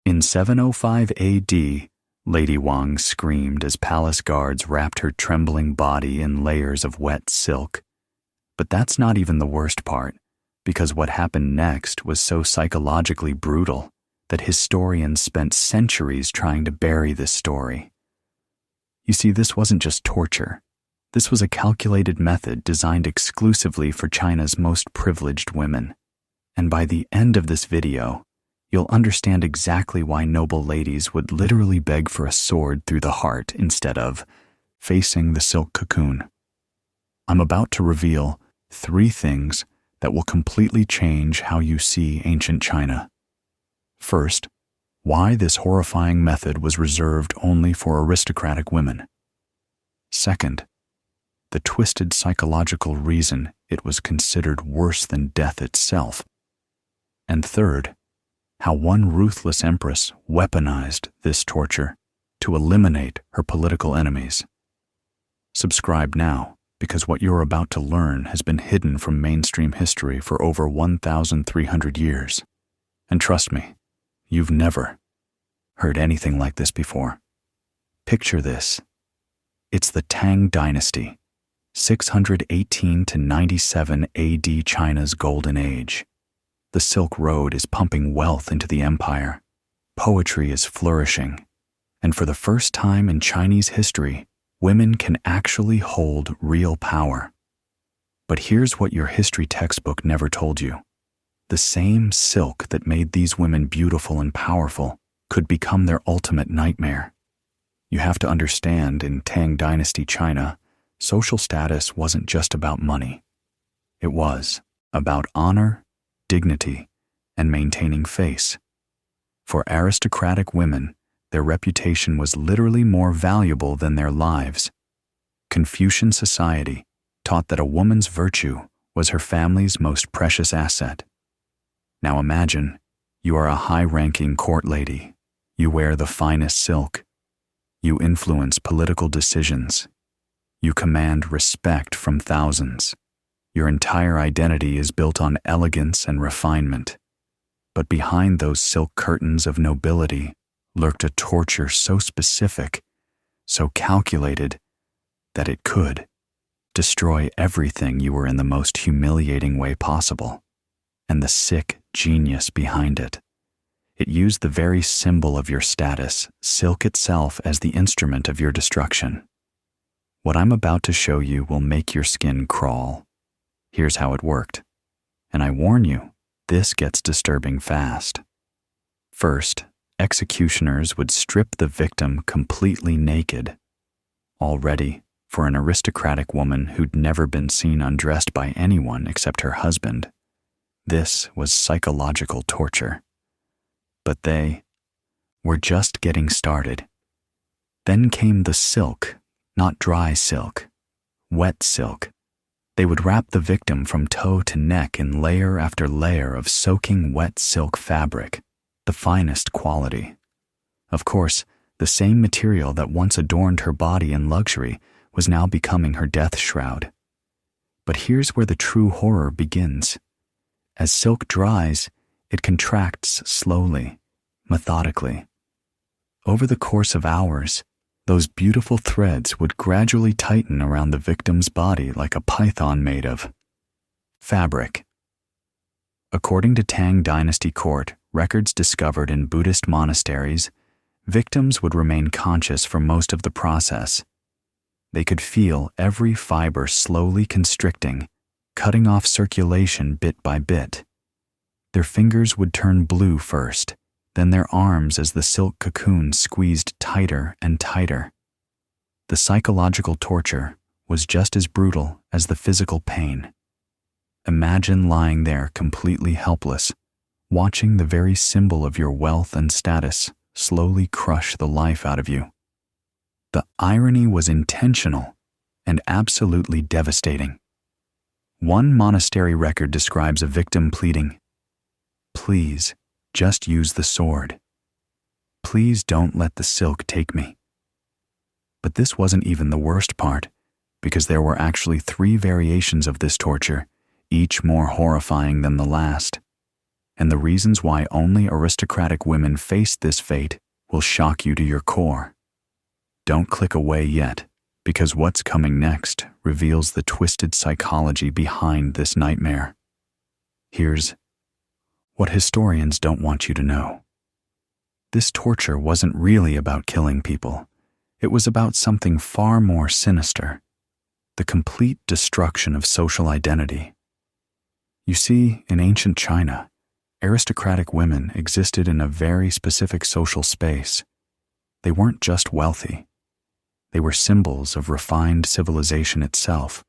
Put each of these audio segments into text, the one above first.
In 705 AD, Lady Wang screamed as palace guards wrapped her trembling body in layers of wet silk. But that's not even the worst part, because what happened next was so psychologically brutal that historians spent centuries trying to bury this story. You see, this wasn't just torture. This was a calculated method designed exclusively for China's most privileged women. And by the end of this video, you'll understand exactly why noble ladies would literally beg for a sword through the heart instead of facing the silk cocoon. I'm about to reveal 3 things that will completely change how you see ancient China. First, why this horrifying method was reserved only for aristocratic women. Second, the twisted psychological reason it was considered worse than death itself. And third, how one ruthless empress weaponized this torture to eliminate her political enemies. Subscribe now, because what you're about to learn has been hidden from mainstream history for over 1,300 years. And trust me, you've never heard anything like this before. Picture this. It's the Tang Dynasty, 618 to 97 AD, China's golden age. The Silk Road is pumping wealth into the empire. Poetry is flourishing. And for the first time in Chinese history, women can actually hold real power. But here's what your history textbook never told you. The same silk that made these women beautiful and powerful could become their ultimate nightmare. You have to understand, in Tang Dynasty China, social status wasn't just about money. It was about honor, dignity, and maintaining face. For aristocratic women, their reputation was literally more valuable than their lives. Confucian society taught that a woman's virtue was her family's most precious asset. Now imagine, you are a high-ranking court lady. You wear the finest silk. You influence political decisions. You command respect from thousands. Your entire identity is built on elegance and refinement. But behind those silk curtains of nobility lurked a torture so specific, so calculated, that it could destroy everything you were in the most humiliating way possible. And the sick genius behind it. It used the very symbol of your status, silk itself, as the instrument of your destruction. What I'm about to show you will make your skin crawl. Here's how it worked. And I warn you, this gets disturbing fast. First, executioners would strip the victim completely naked. Already, for an aristocratic woman who'd never been seen undressed by anyone except her husband, this was psychological torture. But they were just getting started. Then came the silk, not dry silk, wet silk. They would wrap the victim from toe to neck in layer after layer of soaking wet silk fabric, the finest quality. Of course, the same material that once adorned her body in luxury was now becoming her death shroud. But here's where the true horror begins. As silk dries, it contracts slowly, methodically. Over the course of hours, those beautiful threads would gradually tighten around the victim's body like a python made of fabric. According to Tang Dynasty court records discovered in Buddhist monasteries, victims would remain conscious for most of the process. They could feel every fiber slowly constricting, cutting off circulation bit by bit. Their fingers would turn blue first, then their arms as the silk cocoon squeezed tighter and tighter. The psychological torture was just as brutal as the physical pain. Imagine lying there completely helpless, watching the very symbol of your wealth and status slowly crush the life out of you. The irony was intentional and absolutely devastating. One monastery record describes a victim pleading, "Please, just use the sword. Please don't let the silk take me." But this wasn't even the worst part, because there were actually 3 variations of this torture, each more horrifying than the last. and the reasons why only aristocratic women faced this fate will shock you to your core. Don't click away yet, because what's coming next reveals the twisted psychology behind this nightmare. Here's what historians don't want you to know. This torture wasn't really about killing people. It was about something far more sinister: the complete destruction of social identity. You see, in ancient China, aristocratic women existed in a very specific social space. They weren't just wealthy. They were symbols of refined civilization itself.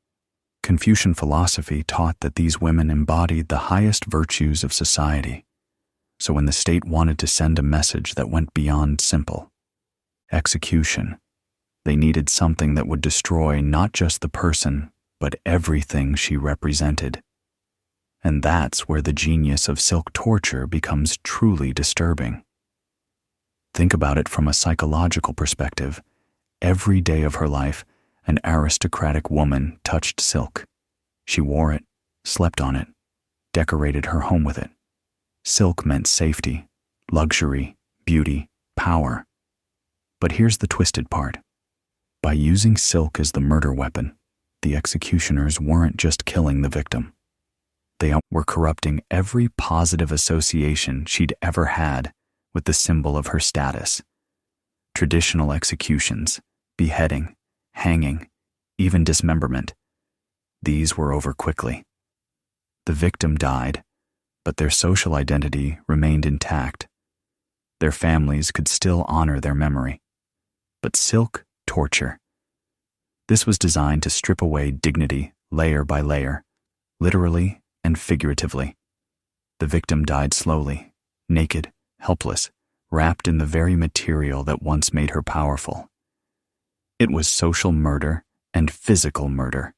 Confucian philosophy taught that these women embodied the highest virtues of society. So when the state wanted to send a message that went beyond simple execution, they needed something that would destroy not just the person, but everything she represented. And that's where the genius of silk torture becomes truly disturbing. Think about it from a psychological perspective. Every day of her life, an aristocratic woman touched silk. She wore it, slept on it, decorated her home with it. Silk meant safety, luxury, beauty, power. But here's the twisted part. By using silk as the murder weapon, the executioners weren't just killing the victim. They were corrupting every positive association she'd ever had with the symbol of her status. Traditional executions, beheading, hanging, even dismemberment. These were over quickly. The victim died, but their social identity remained intact. Their families could still honor their memory. But silk torture. This was designed to strip away dignity layer by layer, literally and figuratively. The victim died slowly, naked, helpless, wrapped in the very material that once made her powerful. It was social murder and physical murder,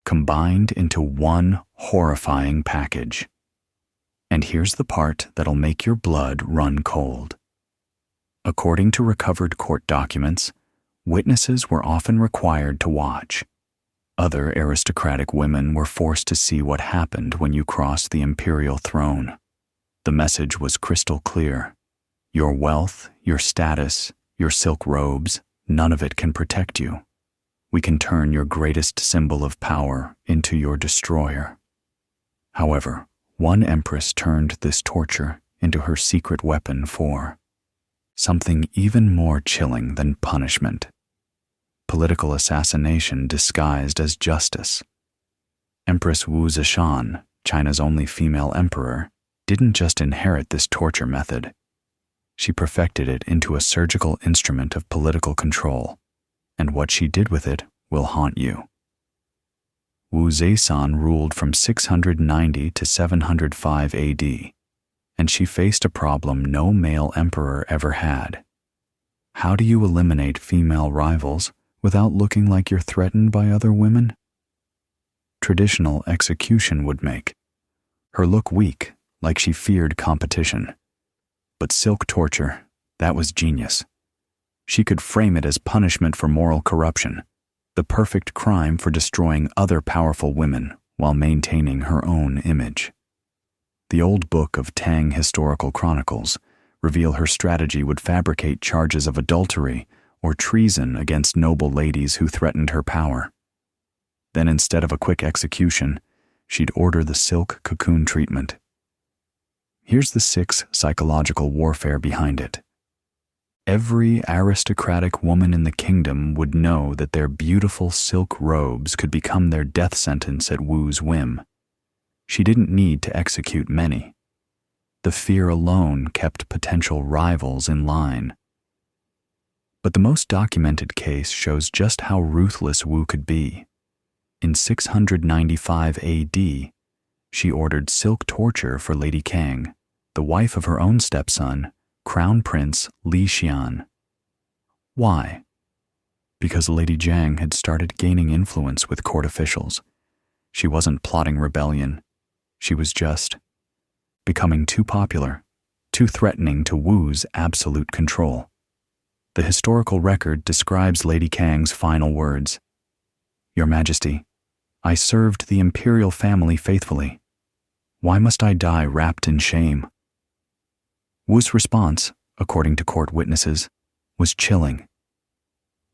combined into one horrifying package. And here's the part that'll make your blood run cold. According to recovered court documents, witnesses were often required to watch. Other aristocratic women were forced to see what happened when you crossed the imperial throne. The message was crystal clear. Your wealth, your status, your silk robes, none of it can protect you. We can turn your greatest symbol of power into your destroyer. However, one empress turned this torture into her secret weapon for something even more chilling than punishment: political assassination disguised as justice. Empress Wu Zishan, China's only female emperor, didn't just inherit this torture method. She perfected it into a surgical instrument of political control, and what she did with it will haunt you. Wu Zishan ruled from 690 to 705 AD, and she faced a problem no male emperor ever had. How do you eliminate female rivals without looking like you're threatened by other women? Traditional execution would make her look weak, like she feared competition. But silk torture, that was genius. She could frame it as punishment for moral corruption, the perfect crime for destroying other powerful women while maintaining her own image. The old book of Tang historical chronicles reveal her strategy would fabricate charges of adultery or treason against noble ladies who threatened her power. Then instead of a quick execution, she'd order the silk cocoon treatment. Here's the 6 psychological warfare behind it. Every aristocratic woman in the kingdom would know that their beautiful silk robes could become their death sentence at Wu's whim. She didn't need to execute many. The fear alone kept potential rivals in line. But the most documented case shows just how ruthless Wu could be. In 695 AD, she ordered silk torture for Lady Kang, the wife of her own stepson, Crown Prince Li Xian. Why? Because Lady Jiang had started gaining influence with court officials. She wasn't plotting rebellion. She was just becoming too popular, too threatening to Wu's absolute control. The historical record describes Lady Kang's final words: "Your Majesty, I served the imperial family faithfully. Why must I die wrapped in shame? Wu's response, according to court witnesses, was chilling.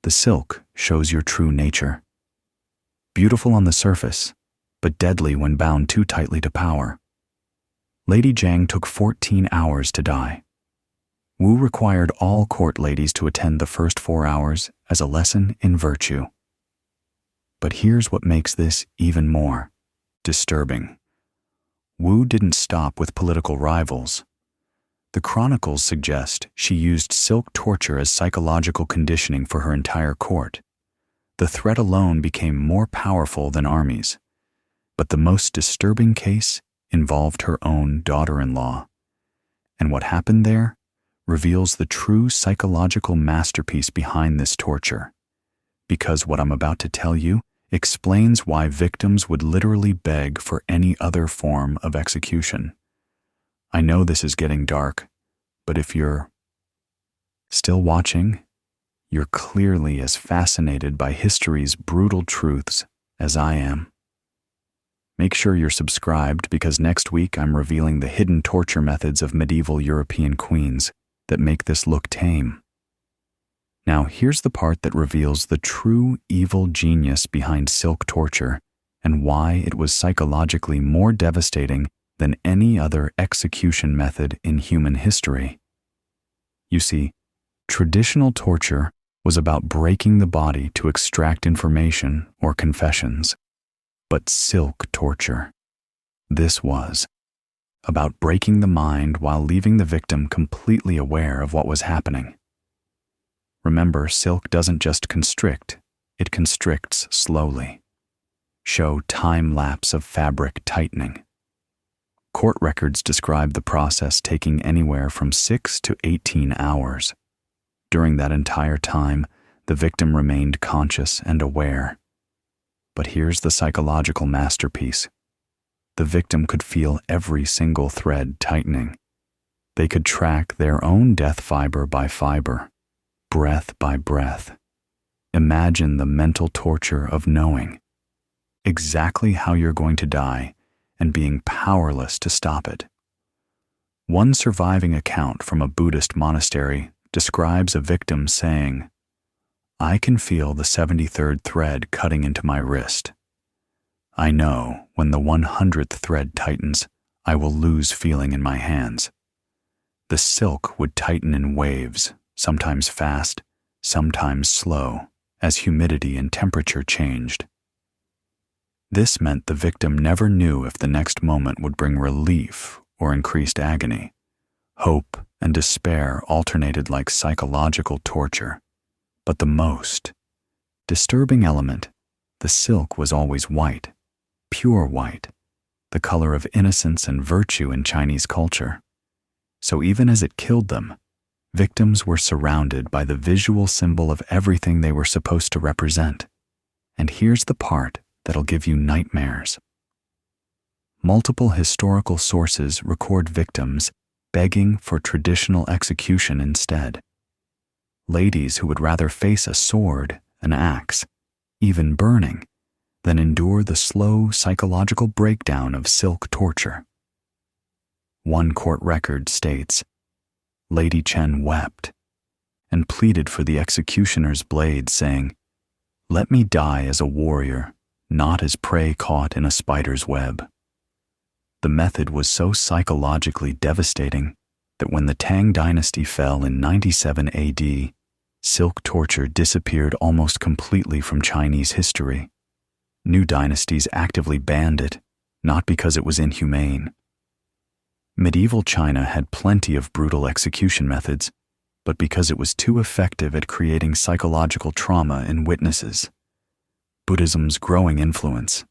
The silk shows your true nature. Beautiful on the surface, but deadly when bound too tightly to power. Lady Jiang took 14 hours to die. Wu required all court ladies to attend the first 4 hours as a lesson in virtue. But here's what makes this even more disturbing. Wu didn't stop with political rivals. The chronicles suggest she used silk torture as psychological conditioning for her entire court. The threat alone became more powerful than armies. But the most disturbing case involved her own daughter-in-law. And what happened there reveals the true psychological masterpiece behind this torture. Because what I'm about to tell you explains why victims would literally beg for any other form of execution. I know this is getting dark, but if you're still watching, you're clearly as fascinated by history's brutal truths as I am. Make sure you're subscribed because next week I'm revealing the hidden torture methods of medieval European queens that make this look tame. Now, here's the part that reveals the true evil genius behind silk torture and why it was psychologically more devastating than any other execution method in human history. You see, traditional torture was about breaking the body to extract information or confessions. But silk torture, this was about breaking the mind while leaving the victim completely aware of what was happening. Remember, silk doesn't just constrict, it constricts slowly. Show time lapse of fabric tightening. Court records describe the process taking anywhere from 6 to 18 hours. During that entire time, the victim remained conscious and aware. But here's the psychological masterpiece. The victim could feel every single thread tightening. They could track their own death fiber by fiber, breath by breath. Imagine the mental torture of knowing exactly how you're going to die and being powerless to stop it. One surviving account from a Buddhist monastery describes a victim saying, "I can feel the 73rd thread cutting into my wrist. I know when the 100th thread tightens, I will lose feeling in my hands." The silk would tighten in waves, sometimes fast, sometimes slow, as humidity and temperature changed. This meant the victim never knew if the next moment would bring relief or increased agony. Hope and despair alternated like psychological torture. But the most disturbing element, the silk was always white, pure white, the color of innocence and virtue in Chinese culture. So even as it killed them, victims were surrounded by the visual symbol of everything they were supposed to represent. And here's the part that'll give you nightmares. Multiple historical sources record victims begging for traditional execution instead. Ladies who would rather face a sword, an axe, even burning, than endure the slow psychological breakdown of silk torture. One court record states, Lady Chen wept and pleaded for the executioner's blade, saying, "Let me die as a warrior, not as prey caught in a spider's web." The method was so psychologically devastating that when the Tang dynasty fell in 97 AD, silk torture disappeared almost completely from Chinese history. New dynasties actively banned it, not because it was inhumane. Medieval China had plenty of brutal execution methods, but because it was too effective at creating psychological trauma in witnesses. Buddhism's growing influence,